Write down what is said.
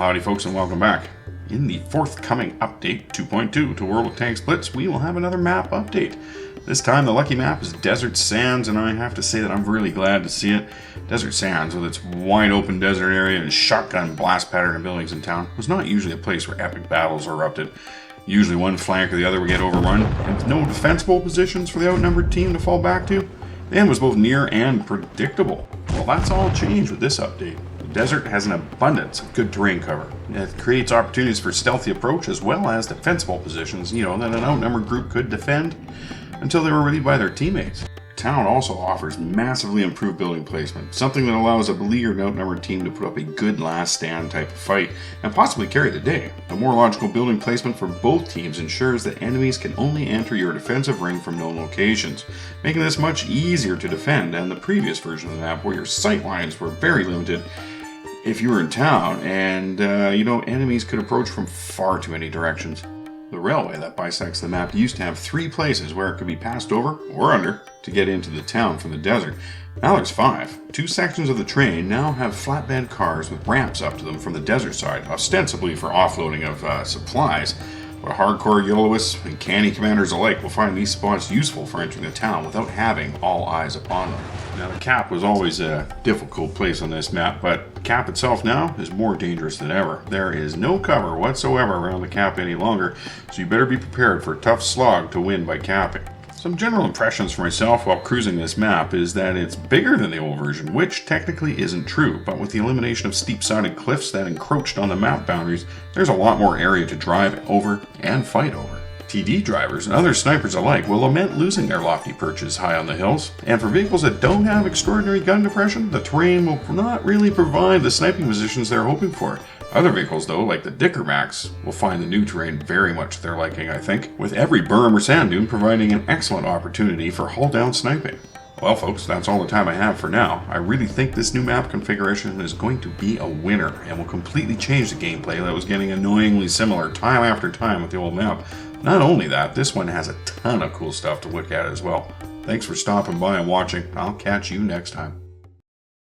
Howdy folks, and welcome back. In the forthcoming update 2.2 to World of Tanks Blitz, we will have another map update. This time the lucky map is Desert Sands, and I have to say that I'm really glad to see it. Desert Sands, with its wide open desert area and shotgun blast pattern of buildings in town, was not usually a place where epic battles erupted. Usually one flank or the other would get overrun, and with no defensible positions for the outnumbered team to fall back to, the end was both near and predictable. Well, that's all changed with this update. The desert has an abundance of good terrain cover. It creates opportunities for stealthy approach as well as defensible positions, that an outnumbered group could defend until they were relieved by their teammates. Town also offers massively improved building placement, something that allows a beleaguered outnumbered team to put up a good last stand type of fight and possibly carry the day. A more logical building placement for both teams ensures that enemies can only enter your defensive ring from known locations, making this much easier to defend than the previous version of the map where your sight lines were very limited if you were in town and enemies could approach from far too many directions. The railway that bisects the map used to have 3 places where it could be passed over or under to get into the town from the desert. Now there's 5. 2 sections of the train now have flatbed cars with ramps up to them from the desert side, ostensibly for offloading of supplies. But hardcore YOLOists and canny commanders alike will find these spots useful for entering the town without having all eyes upon them. Now the cap was always a difficult place on this map, but the cap itself now is more dangerous than ever. There is no cover whatsoever around the cap any longer, so you better be prepared for a tough slog to win by capping. Some general impressions for myself while cruising this map is that it's bigger than the old version, which technically isn't true, but with the elimination of steep-sided cliffs that encroached on the map boundaries, there's a lot more area to drive over and fight over. TD drivers and other snipers alike will lament losing their lofty perches high on the hills, and for vehicles that don't have extraordinary gun depression, the terrain will not really provide the sniping positions they're hoping for. Other vehicles, though, like the Dicker Max, will find the new terrain very much to their liking, I think, with every berm or sand dune providing an excellent opportunity for hull-down sniping. Well, folks, that's all the time I have for now. I really think this new map configuration is going to be a winner and will completely change the gameplay that was getting annoyingly similar time after time with the old map. Not only that, this one has a ton of cool stuff to look at as well. Thanks for stopping by and watching. I'll catch you next time.